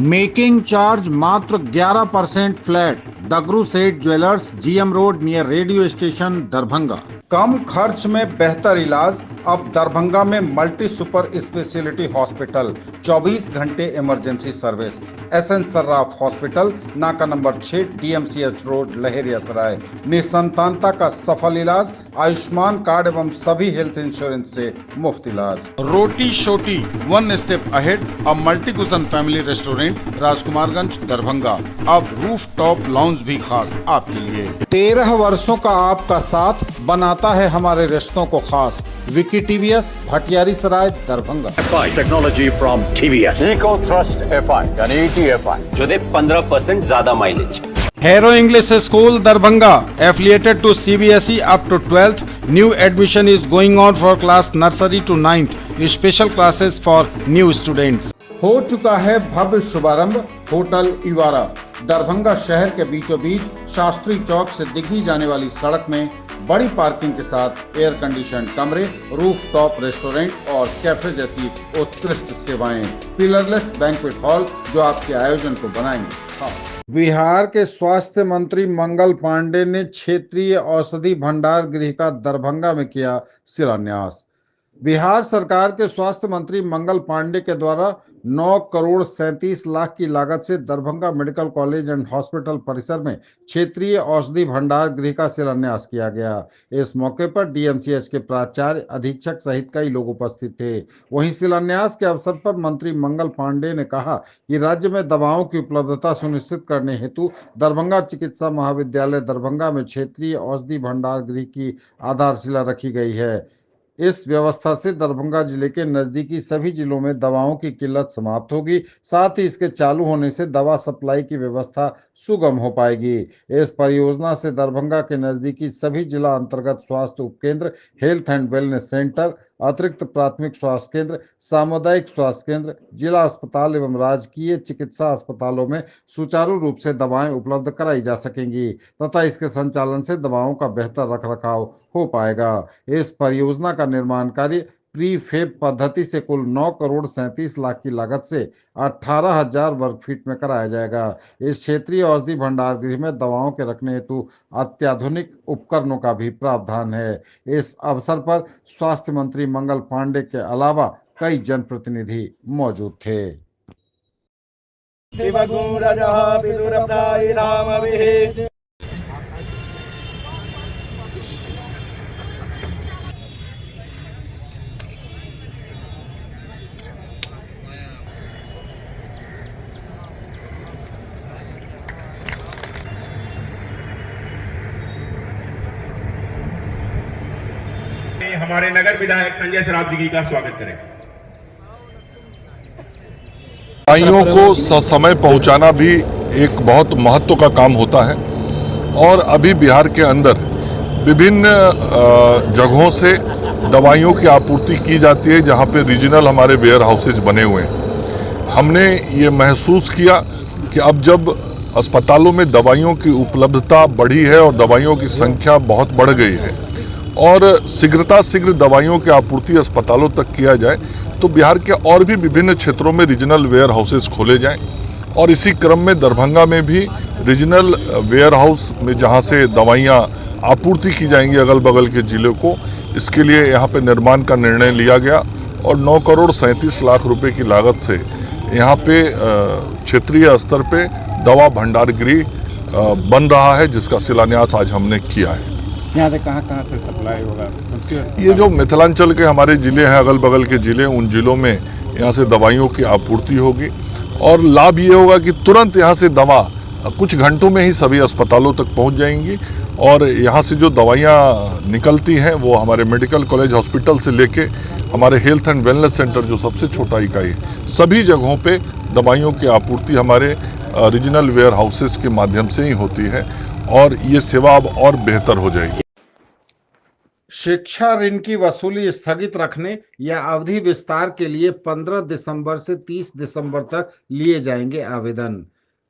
Making charge मात्र 11% flat. Dagru Seth jewellers, GM road near radio station, Darbhanga. कम खर्च में बेहतर इलाज अब दरभंगा में मल्टी सुपर स्पेशलिटी हॉस्पिटल, 24 घंटे emergency service. SN Sarraf hospital, नाका नंबर 6, डीएमसीएच रोड, लहेरियासराय। निसंतानता का सफल इलाज, आयुष्मान कार्ड एवं सभी हेल्थ इंश्योरेंस से मुफ्त इलाज। रोटी शोटी, वन स्टेप अहेड, अब multi cushion family restaurant, Rajkumarganj, Darbhanga. अब रूफ टॉप लाउंज भी खास आपके लिए। 13 वर्षों का आपका साथ बनाता है हमारे रिश्तों को खास। Vicky TVS, Bhatiyari Sarai, Darbhanga. Technology from TVS, eco thrust FI यानी ईटीएफआई, जो दे 15% ज्यादा mileage. Hero English School, Darbhanga, affiliated to CBSE up to 12th. New admission is going on for class nursery to 9th. Special classes for new students. हो चुका है भव्य शुभारंभ hotel इवारा। Darbhanga शहर के बीचों बीच शास्त्री चौक से दिखी जाने वाली सड़क में बड़ी पार्किंग के साथ एयर कंडीशन कमरे, रूफ टॉप रेस्टोरेंट और कैफे जैसी उत्कृष्ट सेवाएं। पिलरलेस बैंक्वेट हॉल जो आपके आयोजन को बनाएंगे। बिहार के स्वास्थ्य मंत्री मंगल पांडे ने क्षेत्रीय औषधि भंडार गृह का दरभंगा में किया शिलान्यास। बिहार सरकार के स्वास्थ्य मंत्री मंगल पांडे के द्वारा 9 करोड़ 37 लाख की लागत से Darbhanga medical college and hospital परिसर में क्षेत्रीय औषधि भंडार गृह का शिलान्यास किया गया। इस मौके पर डीएमसीएच के प्राचार्य, अधीक्षक सहित कई लोग उपस्थित थे। वहीं शिलान्यास के अवसर पर मंत्री मंगल पांडे ने कहा कि राज्य में दवाओं की उपलब्धता सुनिश्चित करने हेतु दरभंगा चिकित्सा महाविद्यालय दरभंगा में क्षेत्रीय औषधि भंडार गृह की आधारशिला रखी गई है। इस व्यवस्था से दरभंगा जिले के नजदीकी सभी जिलों में दवाओं की किल्लत समाप्त होगी। साथ ही इसके चालू होने से दवा सप्लाई की व्यवस्था सुगम हो पाएगी। इस परियोजना से दरभंगा के नजदीकी सभी जिला अंतर्गत स्वास्थ्य उपकेंद्र, हेल्थ एंड वेलनेस सेंटर, अतिरिक्त प्राथमिक स्वास्थ्य केंद्र, सामुदायिक स्वास्थ्य केंद्र, जिला अस्पताल एवं राजकीय चिकित्सा अस्पतालों में सुचारू रूप से दवाएं उपलब्ध कराई जा सकेंगी तथा इसके संचालन से दवाओं का बेहतर रखरखाव हो पाएगा। इस परियोजना का निर्माण कार्य प्रीफेब पद्धति से कुल 9 करोड़ 37 लाख की लागत से 18,000 वर्ग फीट में कराया जाएगा। इस क्षेत्रीय औषधि भंडार गृह में दवाओं के रखने हेतु अत्याधुनिक उपकरणों का भी प्रावधान है। इस अवसर पर स्वास्थ्य मंत्री मंगल पांडे के अलावा कई जनप्रतिनिधि मौजूद थे। हमारे नगर विधायक संजय सराफ जी का स्वागत करें। दवाइयों को ससमय पहुंचाना भी एक बहुत महत्व का काम होता है और अभी बिहार के अंदर विभिन्न जगहों से दवाइयों की आपूर्ति की जाती है जहां पे रीजनल हमारे वेयर हाउसेज बने हुए हैं। हमने ये महसूस किया कि अब जब अस्पतालों में दवाइयों की उपलब्धता बढ़ी है और दवाइयों की संख्या बहुत बढ़ गई है और शीघ्र दवाइयों की आपूर्ति अस्पतालों तक किया जाए तो बिहार के और भी विभिन्न क्षेत्रों में रीजनल वेयर हाउसेस खोले जाएं और इसी क्रम में दरभंगा में भी रीजनल वेयर हाउस में जहां से दवाइयां आपूर्ति की जाएंगी अगल बगल के जिले को, इसके लिए यहां पे निर्माण का निर्णय लिया गया और 9 करोड़ 37 लाख रुपए की लागत से यहाँ पे क्षेत्रीय स्तर पे दवा भंडार गृह बन रहा है जिसका शिलान्यास आज हमने किया है। यहाँ से कहाँ से सप्लाई होगा? ये जो मिथिलांचल के हमारे जिले हैं, अगल बगल के जिले, उन जिलों में यहाँ से दवाइयों की आपूर्ति होगी और लाभ ये होगा कि तुरंत यहाँ से दवा कुछ घंटों में ही सभी अस्पतालों तक पहुँच जाएंगी और यहाँ से जो दवाइयाँ निकलती हैं वो हमारे मेडिकल कॉलेज हॉस्पिटल से लेके हमारे हेल्थ एंड वेलनेस सेंटर जो सबसे छोटा इकाई है, सभी जगहों पे दवाइयों की आपूर्ति हमारे रीजनल वेयर हाउसेस के माध्यम से ही होती है और ये सेवा अब और बेहतर हो जाएगी। शिक्षा ऋण की वसूली स्थगित रखने या अवधि विस्तार के लिए 15 दिसंबर से 30 दिसंबर तक लिए जाएंगे आवेदन।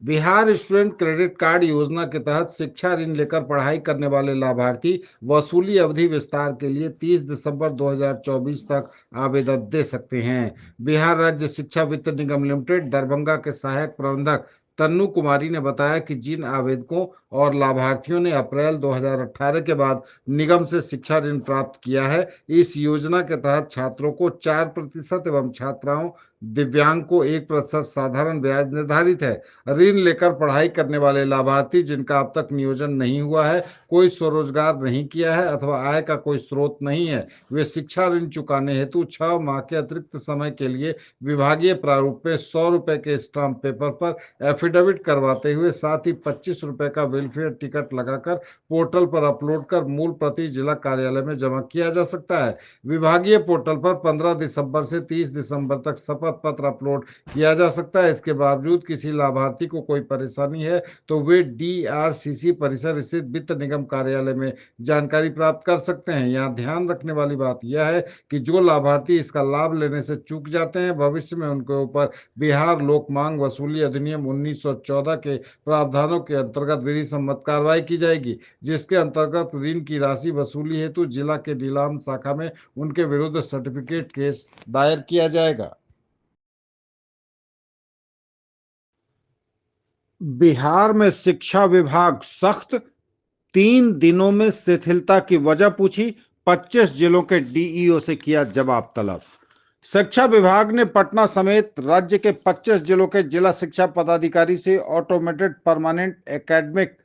बिहार स्टूडेंट क्रेडिट कार्ड योजना के तहत शिक्षा ऋण लेकर पढ़ाई करने वाले लाभार्थी वसूली अवधि विस्तार के लिए 30 दिसंबर 2024 तक आवेदन दे सकते हैं। बिहार राज्य शिक्षा वित्त निगम लिमिटेड दरभंगा के सहायक प्रबंधक तन्नू कुमारी ने बताया कि जिन आवेदकों और लाभार्थियों ने अप्रैल 2018 के बाद निगम से शिक्षा ऋण प्राप्त किया है, इस योजना के तहत छात्रों को 4% एवं छात्राओं दिव्यांग को 1% साधारण ब्याज निर्धारित है। ऋण लेकर पढ़ाई करने वाले लाभार्थी जिनका अब तक नियोजन नहीं हुआ है, कोई स्वरोजगार नहीं किया है अथवा आय का कोई स्रोत नहीं है, वे शिक्षा ऋण चुकाने हेतु 6 माह के अतिरिक्त समय के लिए विभागीय प्रारूप में 100 रुपए के स्टाम्प पेपर पर एफिडेविट करवाते हुए साथ ही 25 रुपए का वेलफेयर टिकट लगाकर पोर्टल पर अपलोड कर मूल प्रति जिला कार्यालय में जमा किया जा सकता है। विभागीय पोर्टल पर 15 दिसंबर से 30 दिसंबर तक शपथ पत्र अपलोड किया जा सकता है। इसके बावजूद किसी लाभार्थी को कोई परेशानी है तो वे DRCC परिसर स्थित वित्त निगम कार्यालय में जानकारी प्राप्त कर सकते हैं। यहाँ ध्यान रखने वाली बात यह है कि जो लाभार्थी इसका लाभ लेने से चूक जाते हैं, भविष्य में उनके ऊपर बिहार लोक मांग वसूली अधिनियम 1914 के प्रावधानों के अंतर्गत विधि सम्मत कार्रवाई की जाएगी, जिसके अंतर्गत ऋण की राशि वसूली हेतु जिला के नीलाम शाखा में उनके विरुद्ध सर्टिफिकेट केस दायर किया जाएगा। बिहार में शिक्षा विभाग सख्त, 3 दिनों में शिथिलता की वजह पूछी, 25 जिलों के DEO से किया जवाब तलब। शिक्षा विभाग ने पटना समेत राज्य के 25 जिलों के जिला शिक्षा पदाधिकारी से automated permanent academic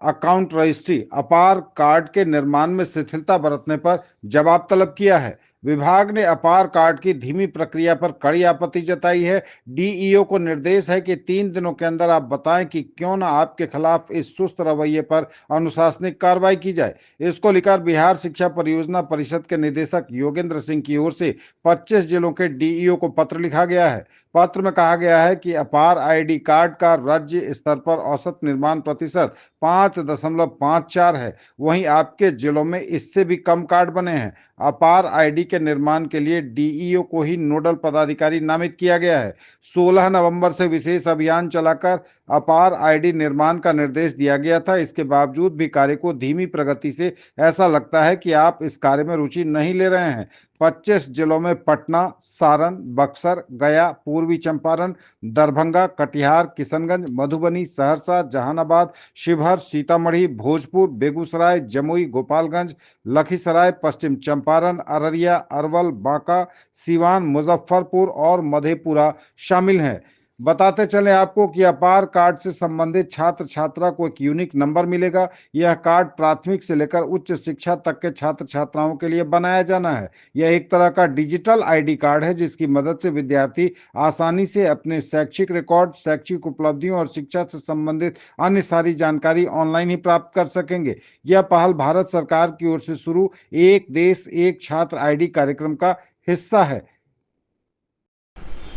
account registry अपार कार्ड के निर्माण में शिथिलता बरतने पर जवाब तलब किया है। विभाग ने अपार कार्ड की धीमी प्रक्रिया पर कड़ी आपत्ति जताई है। DEO को निर्देश है कि 3 दिनों के अंदर आप बताएं कि क्यों ना आपके खिलाफ इस सुस्त रवैये पर अनुशासनिक कार्रवाई की जाए। इसको लेकर बिहार शिक्षा परियोजना परिषद के निदेशक योगेंद्र सिंह की ओर से 25 जिलों के DEO को पत्र लिखा गया है। पत्र में कहा गया है कि अपार ID कार्ड का राज्य स्तर पर औसत निर्माण प्रतिशत 5.54 है, वहीं आपके जिलों में इससे भी कम कार्ड बने हैं। अपार ID के निर्माण के लिए DEO को ही नोडल पदाधिकारी नामित किया गया है। 16 नवंबर से विशेष अभियान चलाकर अपार ID निर्माण का निर्देश दिया गया था। इसके बावजूद भी कार्य को धीमी प्रगति से ऐसा लगता है कि आप इस कार्य में रुचि नहीं ले रहे हैं। 25 जिलों में पटना, सारण, बक्सर, गया, पूर्वी चंपारण, दरभंगा, कटिहार, किशनगंज, मधुबनी, सहरसा, जहानाबाद, शिवहर, सीतामढ़ी, भोजपुर, बेगूसराय, जमुई, गोपालगंज, लखीसराय, पश्चिम चंपारण, अररिया, अरवल, बांका, सीवान, मुजफ्फरपुर और मधेपुरा शामिल हैं। बताते चलें आपको कि अपार कार्ड से संबंधित छात्र छात्रा को एक यूनिक नंबर मिलेगा। यह कार्ड प्राथमिक से लेकर उच्च शिक्षा तक के छात्र छात्राओं के लिए बनाया जाना है। यह एक तरह का डिजिटल ID कार्ड है जिसकी मदद से विद्यार्थी आसानी से अपने शैक्षिक रिकॉर्ड, शैक्षिक उपलब्धियों और शिक्षा से संबंधित अन्य सारी जानकारी ऑनलाइन ही प्राप्त कर सकेंगे। यह पहल भारत सरकार की ओर से शुरू एक देश एक छात्र ID कार्यक्रम का हिस्सा है।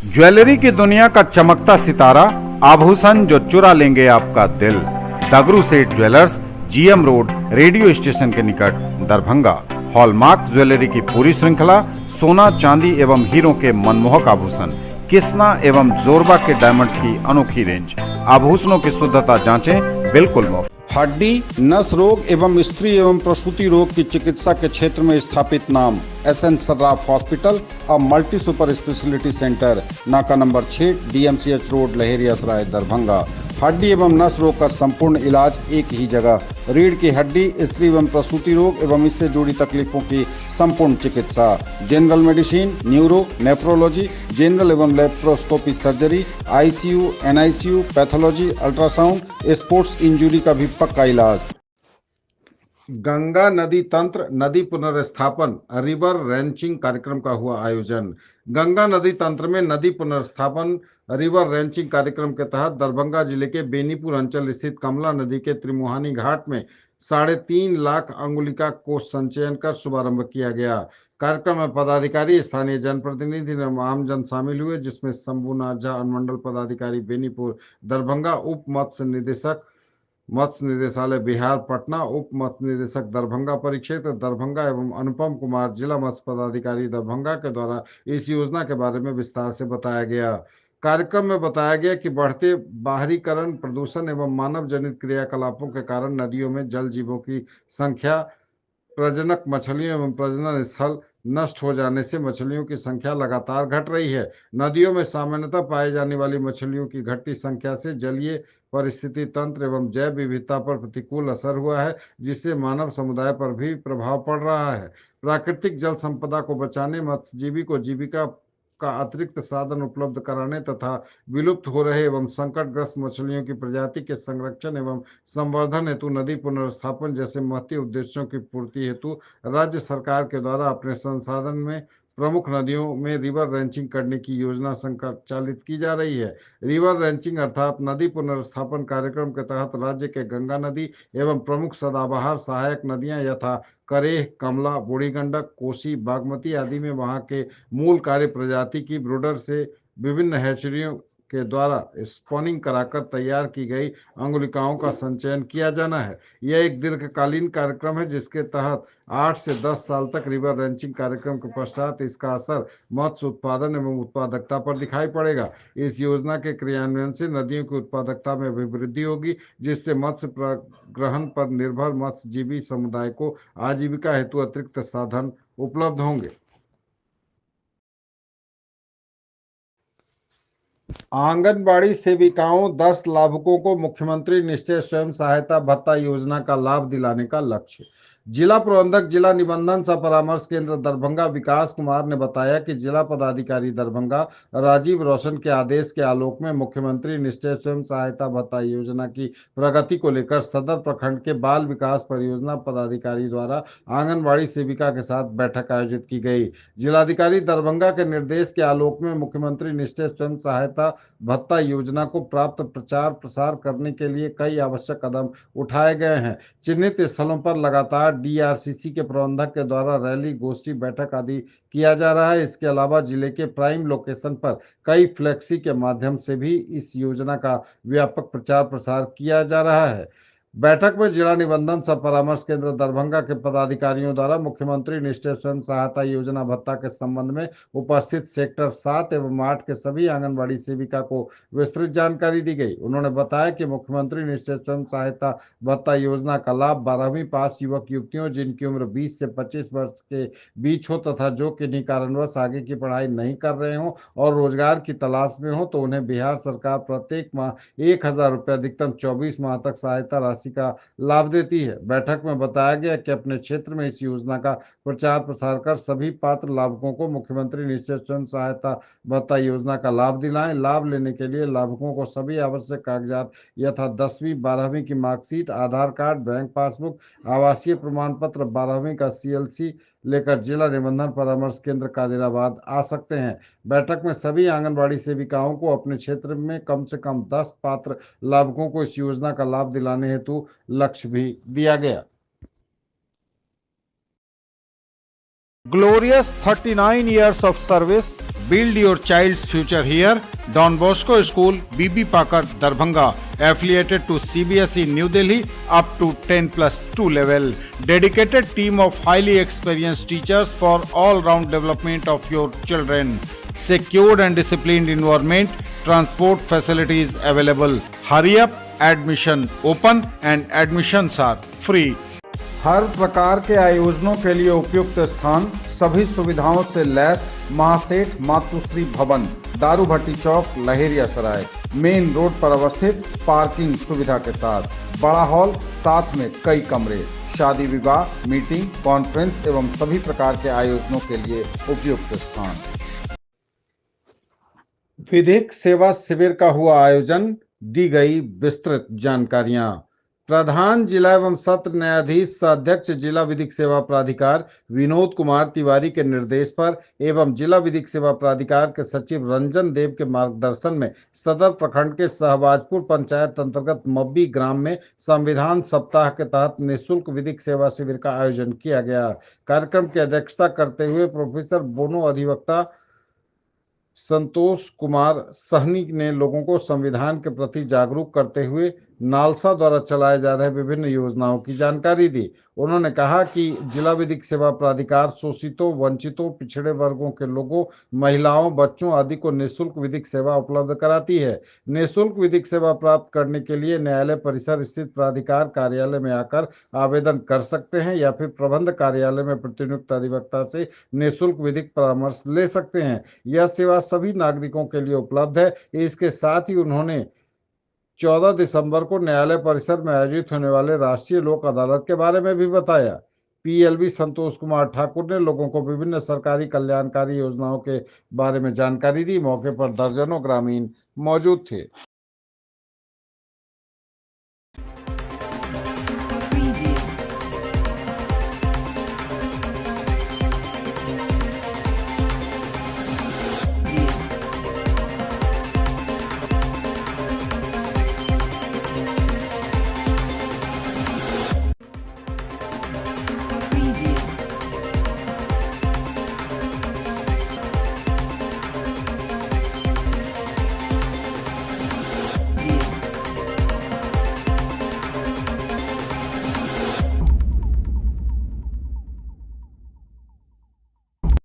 ज्वेलरी की दुनिया का चमकता सितारा, आभूषण जो चुरा लेंगे आपका दिल। दगरू Seth jewellers, GM road, radio station के निकट, दरभंगा। हॉलमार्क ज्वेलरी की पूरी श्रृंखला, सोना, चांदी एवं हीरों के मनमोहक आभूषण, किस्ना एवं जोरबा के डायमंड्स की अनोखी रेंज। आभूषणों की शुद्धता जांचें बिल्कुल मुफ्त। हड्डी, नस रोग एवं स्त्री एवं प्रसूति रोग की चिकित्सा के क्षेत्र में स्थापित नाम SN Sarraf hospital, a multi super speciality centre, नाका number 6, DMCH road, Laheriasarai, Darbhanga. हड्डी एवं नस रोग का संपूर्ण इलाज एक ही जगह। रीढ़ की हड्डी, स्त्री एवं प्रसूति रोग एवं इससे जुड़ी तकलीफों की संपूर्ण चिकित्सा, general medicine, neuro, nephrology, general एवं laparoscopy surgery, ICU, NICU, pathology, ultrasound, sports injury का भी पक्का इलाज। गंगा नदी तंत्र नदी पुनर्स्थापन रिवर रेंचिंग कार्यक्रम का हुआ आयोजन। गंगा नदी तंत्र में नदी पुनर्स्थापन रिवर रेंचिंग कार्यक्रम के तहत दरभंगा जिले के बेनीपुर अंचल स्थित कमला नदी के त्रिमुहानी घाट में 3.5 लाख अंगुलिका को संचयन कर शुभारंभ किया गया। कार्यक्रम में पदाधिकारी, स्थानीय जनप्रतिनिधि एवं आमजन शामिल हुए, जिसमें शंभुनाथ झा, अनुमंडल पदाधिकारी बेनीपुर, दरभंगा, उप मत्स्य निदेशक मत्स्य निदेशालय बिहार पटना, उप मत्स्य निदेशक दरभंगा परिक्षेत्र दरभंगा एवं अनुपम कुमार जिला मत्स्य पदाधिकारी दरभंगा के द्वारा इस योजना के बारे में विस्तार से बताया गया। कार्यक्रम में बताया गया कि बढ़ते बाहरीकरण, प्रदूषण एवं मानव जनित क्रियाकलापों के कारण नदियों में जल जीवों की संख्या, प्रजनक मछलियों एवं प्रजनन स्थल नष्ट हो जाने से मछलियों की संख्या लगातार घट रही है। नदियों में सामान्यतः पाई जाने वाली मछलियों की घटती संख्या से जलीय परिस्थिति तंत्र एवं जैव विविधता पर प्रतिकूल असर हुआ है, जिससे मानव समुदाय पर भी प्रभाव पड़ रहा है। प्राकृतिक जल संपदा को बचाने, मत्स्यजीवी को जीविका का अतिरिक्त साधन उपलब्ध कराने तथा विलुप्त हो रहे एवं संकटग्रस्त मछलियों की प्रजाति के संरक्षण एवं संवर्धन हेतु नदी पुनर्स्थापन जैसे महत्वपूर्ण उद्देश्यों की पूर्ति हेतु राज्य सरकार के द्वारा अपने संसाधन में प्रमुख नदियों में रिवर रेंचिंग करने की योजना संचालित की जा रही है। रिवर रेंचिंग अर्थात नदी पुनर्स्थापन कार्यक्रम के तहत राज्य के गंगा नदी एवं प्रमुख सदाबहार सहायक नदियां यथा करेह, कमला, बूढ़ी गंडक, कोसी, बागमती आदि में वहां के मूल कार्य प्रजाति की ब्रूडर से विभिन्न हैचरियों के द्वारा स्पॉनिंग कराकर तैयार की गई अंगुलिकाओं का संचयन किया जाना है। यह एक दीर्घकालीन कार्यक्रम है, जिसके तहत 8 से 10 साल तक रिवर रेंचिंग कार्यक्रम के पश्चात इसका असर मत्स्य उत्पादन एवं उत्पादकता पर दिखाई पड़ेगा। इस योजना के क्रियान्वयन से नदियों की उत्पादकता में भी वृद्धि होगी, जिससे मत्स्य प्रग्रहण पर निर्भर मत्स्यजीवी समुदाय को आजीविका हेतु अतिरिक्त साधन उपलब्ध होंगे। आंगनबाड़ी सेविकाओं 10 लाभुकों को मुख्यमंत्री निश्चय स्वयं सहायता भत्ता योजना का लाभ दिलाने का लक्ष्य। जिला प्रबंधक जिला निबंधन सह परामर्श केंद्र दरभंगा विकास कुमार ने बताया कि जिला पदाधिकारी दरभंगा राजीव रोशन के आदेश के आलोक में मुख्यमंत्री निश्चय स्वयं सहायता भत्ता योजना की प्रगति को लेकर सदर प्रखंड के बाल विकास परियोजना पदाधिकारी द्वारा आंगनबाड़ी सेविका के साथ बैठक आयोजित की गई। जिलाधिकारी दरभंगा के निर्देश के आलोक में मुख्यमंत्री निश्चय स्वयं सहायता भत्ता योजना को प्राप्त प्रचार प्रसार करने के लिए कई आवश्यक कदम उठाए गए हैं। चिन्हित स्थलों पर लगातार डीआरसीसी के प्रबंधक के द्वारा रैली, गोष्ठी, बैठक आदि किया जा रहा है। इसके अलावा जिले के प्राइम लोकेशन पर कई फ्लैक्सी के माध्यम से भी इस योजना का व्यापक प्रचार प्रसार किया जा रहा है। बैठक में जिला निबंधन सह परामर्श केंद्र दरभंगा के पदाधिकारियों द्वारा मुख्यमंत्री निश्चय स्वयं सहायता योजना भत्ता के संबंध में उपस्थित सेक्टर 7 एवं 8 के सभी आंगनबाड़ी सेविका को विस्तृत जानकारी दी गई। उन्होंने बताया कि मुख्यमंत्री निश्चय स्वयं सहायता भत्ता योजना का लाभ 12वीं पास युवक युवतियों जिनकी उम्र 20 से 25 वर्ष के बीच हो तथा जो किन्हीं कारणवश आगे की पढ़ाई नहीं कर रहे हो और रोजगार की तलाश में हो, तो उन्हें बिहार सरकार प्रत्येक माह 1000 रुपये अधिकतम 24 माह तक सहायता का लाभ देती है। बैठक में बताया गया कि अपने क्षेत्र में इस योजना का प्रचार प्रसार कर सभी पात्र लाभुकों को मुख्यमंत्री निश्चय स्वयं सहायता भत्ता योजना का लाभ दिलाएं। लाभ लेने के लिए लाभुकों को सभी आवश्यक कागजात यथा 10वीं 12वीं की मार्कशीट, आधार कार्ड, बैंक पासबुक, आवासीय प्रमाण पत्र, 12वीं का CLC लेकर जिला निबंधन परामर्श केंद्र कादिराबाद आ सकते हैं। बैठक में सभी आंगनबाड़ी सेविकाओं को अपने क्षेत्र में कम से कम 10 पात्र लाभुकों को इस योजना का लाभ दिलाने हेतु लक्ष्य भी दिया गया। Glorious 39 years of service. Build your child's future here. Don Bosco School, BB Pakar, Darbhanga, affiliated to CBSE New Delhi up to 10+2 level. Dedicated team of highly experienced teachers for all-round development of your children. Secured and disciplined environment. Transport facilities available. Hurry up. Admission open and admissions are free. हर प्रकार के आयोजनों के लिए उपयुक्त स्थान, सभी सुविधाओं से लैस महासेठ मातुश्री भवन, दारू भट्टी चौक, लहेरिया सराय, मेन रोड पर अवस्थित, पार्किंग सुविधा के साथ, बड़ा हॉल, साथ में कई कमरे, शादी विवाह, मीटिंग, कॉन्फ्रेंस एवं सभी प्रकार के आयोजनों के लिए उपयुक्त स्थान। विधिक सेवा शिविर का हुआ आयोजन, दी गई विस्तृत जानकारियां। प्रधान जिला एवं सत्र न्यायाधीश सह अध्यक्ष जिला विधिक सेवा प्राधिकार विनोद कुमार तिवारी के निर्देश पर एवं जिला विधिक सेवा प्राधिकार के सचिव रंजन देव के मार्गदर्शन में सदर प्रखंड के सहबाजपुर पंचायत अंतर्गत मब्बी ग्राम में संविधान सप्ताह के तहत निःशुल्क विधिक सेवा शिविर का आयोजन किया गया। कार्यक्रम की अध्यक्षता करते हुए प्रोफेसर बोनो अधिवक्ता संतोष कुमार सहनी ने लोगों को संविधान के प्रति जागरूक करते हुए नालसा द्वारा चलाए जा रहे विभिन्न योजनाओं की जानकारी दी। उन्होंने कहा कि जिला विधिक सेवा प्राधिकार शोषितों, वंचितों, पिछड़े वर्गों के लोगों, महिलाओं, बच्चों आदि को निःशुल्क विधिक सेवा उपलब्ध कराती है। निःशुल्क विधिक सेवा प्राप्त करने के लिए न्यायालय परिसर स्थित प्राधिकार कार्यालय में आकर आवेदन कर सकते हैं या फिर प्रबंध कार्यालय में प्रतिनियुक्त अधिवक्ता से निःशुल्क विधिक परामर्श ले सकते हैं। यह सेवा सभी नागरिकों के लिए उपलब्ध है। इसके साथ ही उन्होंने 14 दिसंबर को न्यायालय परिसर में आयोजित होने वाले राष्ट्रीय लोक अदालत के बारे में भी बताया। पीएलबी संतोष कुमार ठाकुर ने लोगों को विभिन्न सरकारी कल्याणकारी योजनाओं के बारे में जानकारी दी। मौके पर दर्जनों ग्रामीण मौजूद थे।